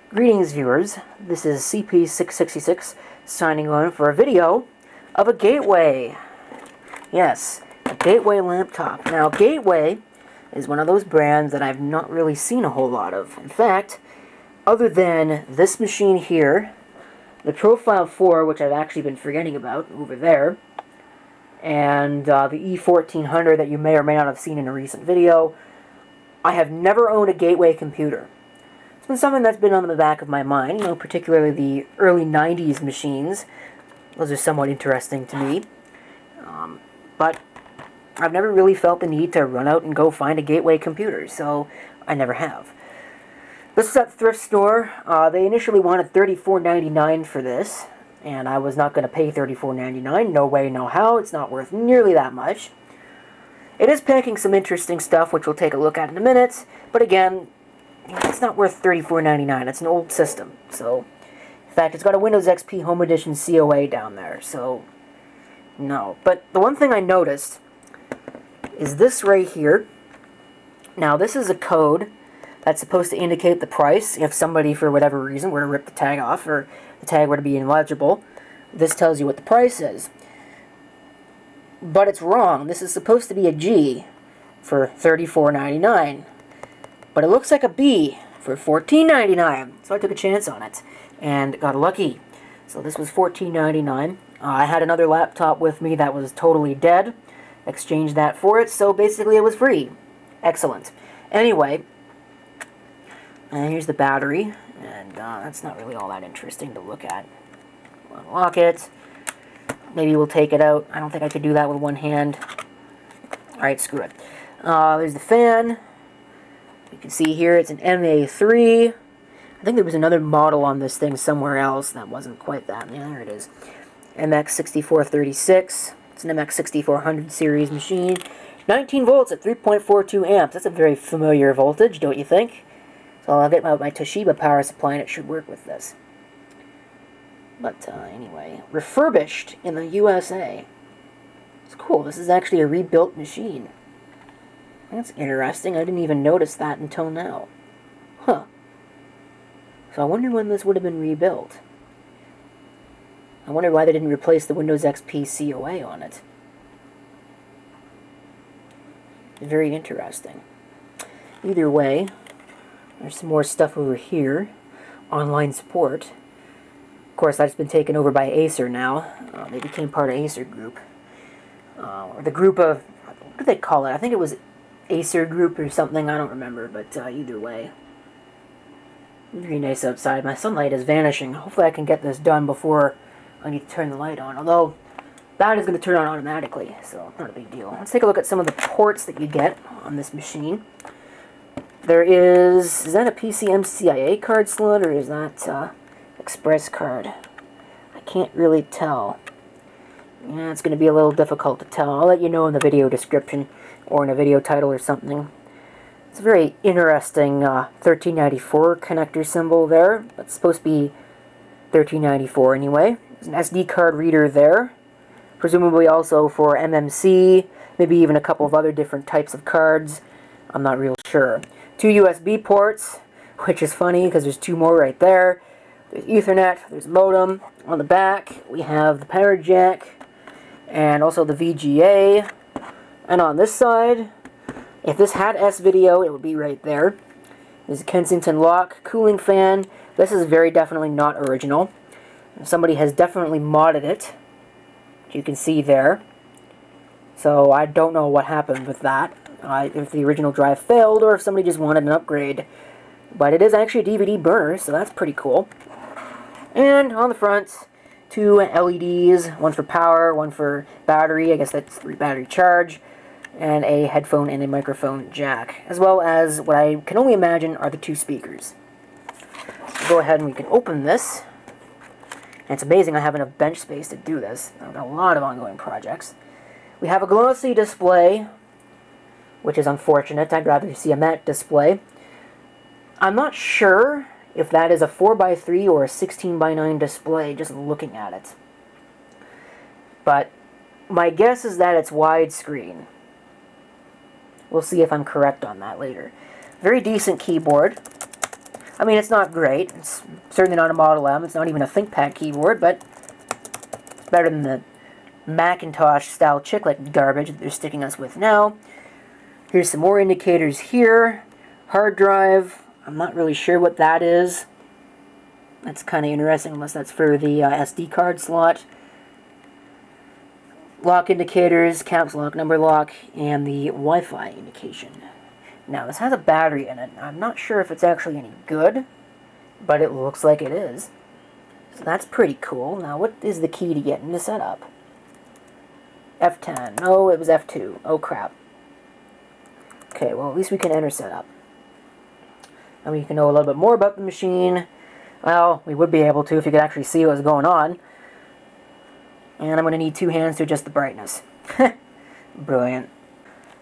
Greetings, viewers. This is CP666 signing on for a video of a Gateway. Yes, a Gateway laptop. Now, Gateway is one of those brands that I've not really seen a whole lot of. In fact, other than this machine here, the Profile 4, which I've actually been forgetting about over there, and the E1400 that you may or may not have seen in a recent video, I have never owned a Gateway computer. It's been something that's been on the back of my mind, particularly the early 90s machines. Those are somewhat interesting to me. But I've never really felt the need to run out and go find a Gateway computer, so I never have. This is at the thrift store. They initially wanted $34.99 for this, and I was not going to pay $34.99. No way, no how. It's not worth nearly that much. It is packing some interesting stuff, which we'll take a look at in a minute, but again, it's not worth $34.99. It's an old system, so... In fact, it's got a Windows XP Home Edition COA down there, so... No. But the one thing I noticed is this right here. Now, this is a code that's supposed to indicate the price. If somebody, for whatever reason, were to rip the tag off, or the tag were to be illegible, this tells you what the price is. But it's wrong. This is supposed to be a G for $34.99. But it looks like a B for $14.99. So I took a chance on it and got lucky. So this was $14.99. I had another laptop with me that was totally dead. Exchanged that for it, so basically it was free. Excellent. Anyway, here's the battery, and that's not really all that interesting to look at. We'll unlock it. Maybe we'll take it out. I don't think I could do that with one hand. Alright, screw it. There's the fan. You can see here it's an MA3. I think there was another model on this thing somewhere else that wasn't quite that. Yeah, there it is. MX6436. It's an MX6400 series machine. 19 volts at 3.42 amps. That's a very familiar voltage, don't you think? So I'll get my Toshiba power supply and it should work with this. But anyway, refurbished in the USA. It's cool. This is actually a rebuilt machine. That's interesting. I didn't even notice that until now. Huh. So I wonder when this would have been rebuilt. I wonder why they didn't replace the Windows XP COA on it. Very interesting. Either way, there's some more stuff over here. Online support. Of course, that's been taken over by Acer now. They became part of Acer Group. Or the group of... What did they call it? I think it was Acer Group or something. I don't remember, but either way. Very nice outside. My sunlight is vanishing. Hopefully I can get this done before I need to turn the light on. Although, that is going to turn on automatically, so not a big deal. Let's take a look at some of the ports that you get on this machine. There is that a PCMCIA card slot, or is that Express card? I can't really tell. Yeah, it's going to be a little difficult to tell. I'll let you know in the video description, or in a video title or something. It's a very interesting 1394 connector symbol there. That's supposed to be 1394 anyway. There's an SD card reader there. Presumably also for MMC, maybe even a couple of other different types of cards. I'm not real sure. 2 USB ports, which is funny because there's 2 more right there. There's Ethernet, there's modem. On the back, we have the power jack, and also the VGA. And on this side, if this had S-Video, it would be right there. There's a Kensington lock, cooling fan. This is very definitely not original. Somebody has definitely modded it, which you can see there. So I don't know what happened with that. If the original drive failed, or if somebody just wanted an upgrade. But it is actually a DVD burner, so that's pretty cool. And on the front, 2 LEDs, one for power, one for battery. I guess that's battery charge. And a headphone and a microphone jack, as well as what I can only imagine are the 2 speakers. So go ahead and we can open this. And it's amazing I have enough bench space to do this. I've got a lot of ongoing projects. We have a glossy display, which is unfortunate. I'd rather see a matte display. I'm not sure if that is a 4x3 or a 16x9 display, just looking at it. But my guess is that it's widescreen. We'll see if I'm correct on that later. Very decent keyboard. I mean, it's not great. It's certainly not a Model M. It's not even a ThinkPad keyboard, but it's better than the Macintosh-style chiclet garbage that they're sticking us with now. Here's some more indicators here. Hard drive. I'm not really sure what that is. That's kind of interesting, unless that's for the SD card slot. Lock indicators, caps lock, number lock, and the Wi-Fi indication. Now, this has a battery in it. I'm not sure if it's actually any good, but it looks like it is. So that's pretty cool. Now, what is the key to getting this set up? F10. Oh, it was F2. Oh, crap. Okay, well, at least we can enter setup. And we can know a little bit more about the machine. Well, we would be able to if you could actually see what's going on. And I'm going to need 2 hands to adjust the brightness. Brilliant.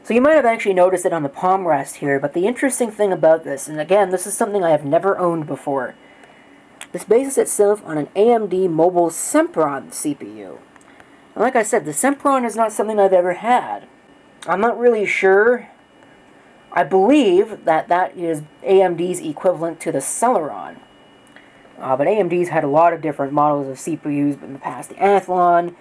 So you might have actually noticed it on the palm rest here, but the interesting thing about this, and again, this is something I have never owned before, this bases itself on an AMD Mobile Sempron CPU. And like I said, the Sempron is not something I've ever had. I'm not really sure. I believe that that is AMD's equivalent to the Celeron. But AMD's had a lot of different models of CPUs in the past. The Athlon,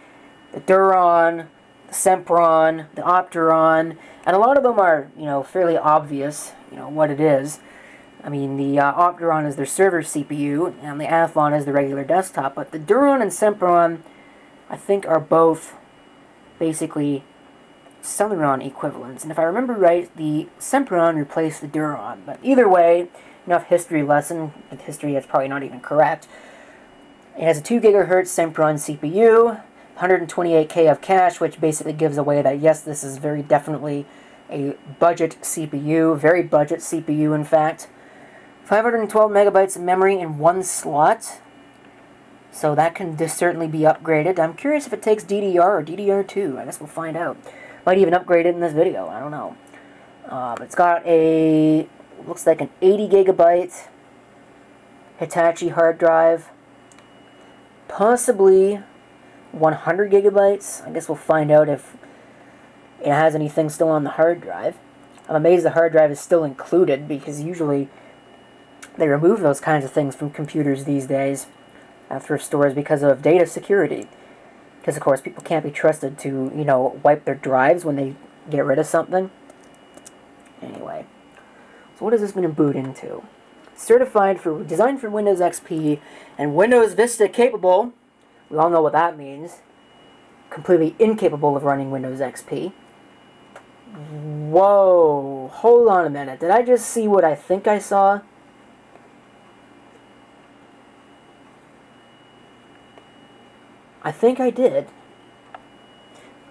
the Duron, the Sempron, the Opteron, and a lot of them are, fairly obvious, what it is. I mean, the Opteron is their server CPU, and the Athlon is the regular desktop, but the Duron and Sempron, I think, are both basically Celeron equivalents. And if I remember right, the Sempron replaced the Duron. But either way, enough history lesson. With history, that's probably not even correct. It has a 2 GHz Sempron CPU, 128K of cache, which basically gives away that, yes, this is very definitely a budget CPU, very budget CPU, in fact. 512 megabytes of memory in 1 slot, so that can certainly be upgraded. I'm curious if it takes DDR or DDR2. I guess we'll find out. Might even upgrade it in this video. I don't know. But it's got a, looks like an 80 gigabyte Hitachi hard drive, possibly 100 gigabytes. I guess we'll find out if it has anything still on the hard drive. I'm amazed the hard drive is still included, because usually they remove those kinds of things from computers these days at thrift stores because of data security. Because, of course, people can't be trusted to, wipe their drives when they get rid of something. Anyway, so what has this been boot into? Certified for, designed for Windows XP and Windows Vista capable. We all know what that means. Completely incapable of running Windows XP. Whoa, hold on a minute. Did I just see what I think I saw? I think I did.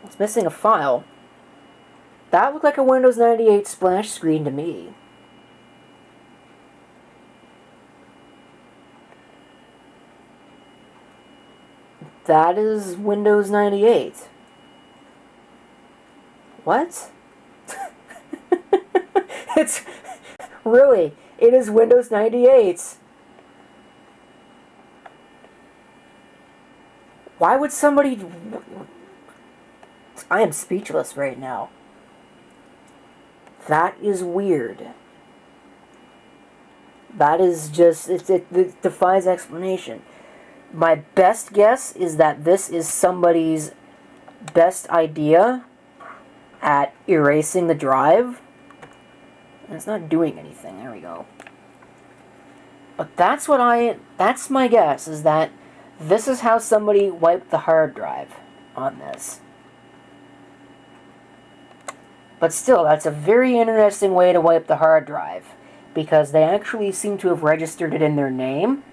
It's missing a file. That looked like a Windows 98 splash screen to me. That is Windows 98. What? It's... Really, it is Windows 98. Why would somebody... I am speechless right now. That is weird. That is just... It defies explanation. My best guess is that this is somebody's best idea at erasing the drive. And it's not doing anything. There we go. But that's my guess, is that this is how somebody wiped the hard drive on this. But still, that's a very interesting way to wipe the hard drive, because they actually seem to have registered it in their name.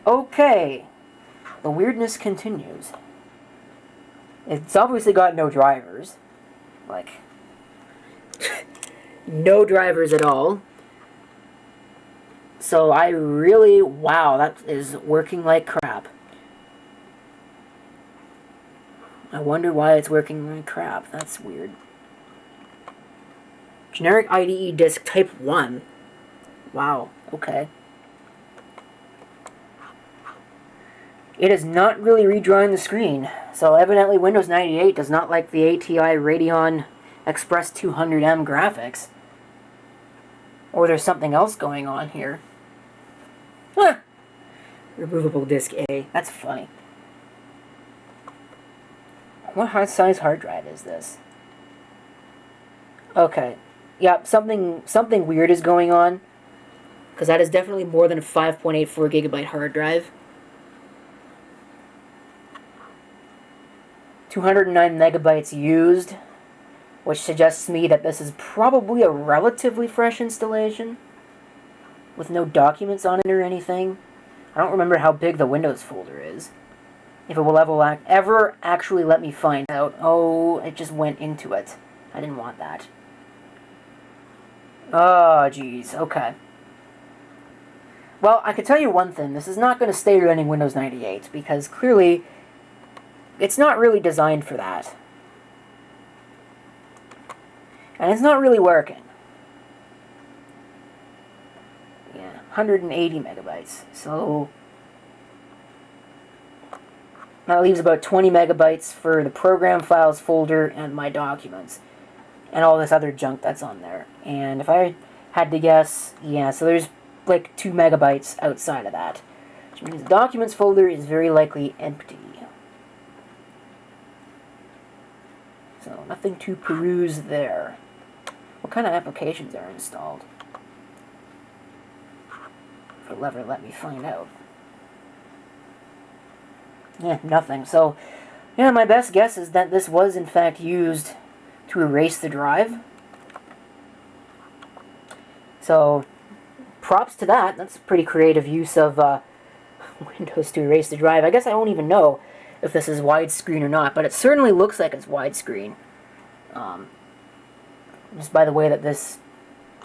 Okay, the weirdness continues. It's obviously got no drivers. Like, no drivers at all. So I really, wow, that is working like crap. I wonder why it's working like crap. That's weird. Generic IDE disk type 1. Wow, okay. It is not really redrawing the screen. So evidently Windows 98 does not like the ATI Radeon Express 200M graphics. Or there's something else going on here. Huh. Removable disk A. That's funny. What size hard drive is this? Okay. Yep, something weird is going on. Because that is definitely more than a 5.84 gigabyte hard drive. 209 megabytes used, which suggests to me that this is probably a relatively fresh installation with no documents on it or anything. I don't remember how big the Windows folder is. If it will ever actually let me find out. Oh, it just went into it. I didn't want that. Oh, jeez. Okay. Well, I can tell you one thing. This is not going to stay running Windows 98, because clearly it's not really designed for that. And it's not really working. Yeah, 180 megabytes. So that leaves about 20 megabytes for the program files folder and my documents. And all this other junk that's on there. And if I had to guess, yeah, so there's like 2 megabytes outside of that. Which means the documents folder is very likely empty. So nothing to peruse there. What kind of applications are installed? If it'll ever let me find out. Yeah, nothing. So, yeah, my best guess is that this was in fact used to erase the drive. So, props to that. That's a pretty creative use of Windows to erase the drive. I guess I don't even know if this is widescreen or not, but it certainly looks like it's widescreen. Just by the way that this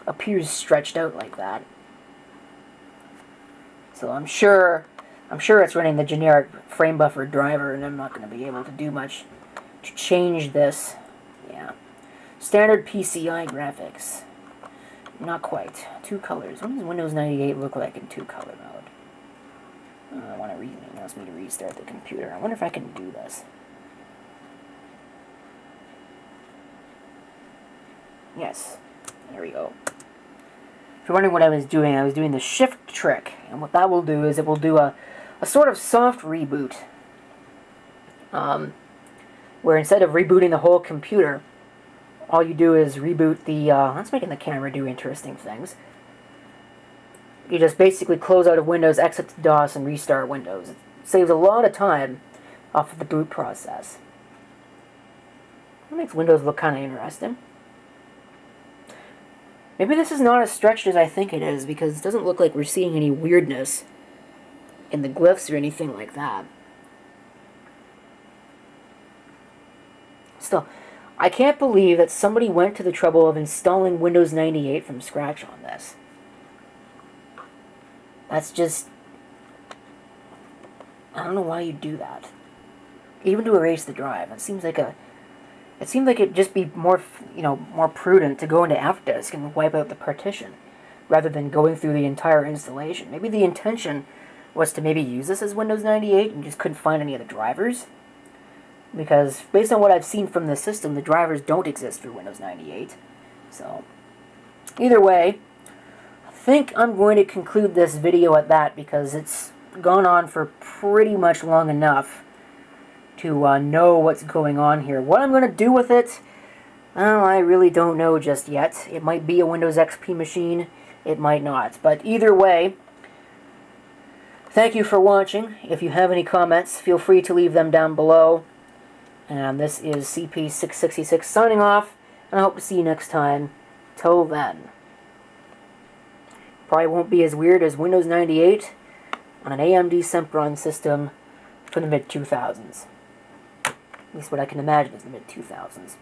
appears stretched out like that. So I'm sure it's running the generic frame buffer driver, and I'm not going to be able to do much to change this. Yeah. Standard PCI graphics. Not quite. 2 colors. What does Windows 98 look like in 2-color mode? I want to it wants me to restart the computer. I wonder if I can do this. Yes. There we go. If you're wondering what I was doing the shift trick. And what that will do is it will do a sort of soft reboot. Where instead of rebooting the whole computer, all you do is reboot the... that's making the camera do interesting things. You just basically close out of Windows, exit to DOS, and restart Windows. It saves a lot of time off of the boot process. It makes Windows look kind of interesting. Maybe this is not as stretched as I think it is, because it doesn't look like we're seeing any weirdness in the glyphs or anything like that. Still, I can't believe that somebody went to the trouble of installing Windows 98 from scratch on this. That's just... I don't know why you'd do that. Even to erase the drive. It seems like it'd just be more, more prudent to go into Fdisk and wipe out the partition, rather than going through the entire installation. Maybe the intention was to maybe use this as Windows 98 and just couldn't find any of the drivers. Because based on what I've seen from the system, the drivers don't exist for Windows 98. So, either way, I think I'm going to conclude this video at that, because it's gone on for pretty much long enough to know what's going on here. What I'm going to do with it, well, I really don't know just yet. It might be a Windows XP machine, it might not. But either way, thank you for watching. If you have any comments, feel free to leave them down below. And this is CP666 signing off, and I hope to see you next time. Till then. Probably won't be as weird as Windows 98 on an AMD Sempron system from the mid-2000s. At least what I can imagine is the mid-2000s.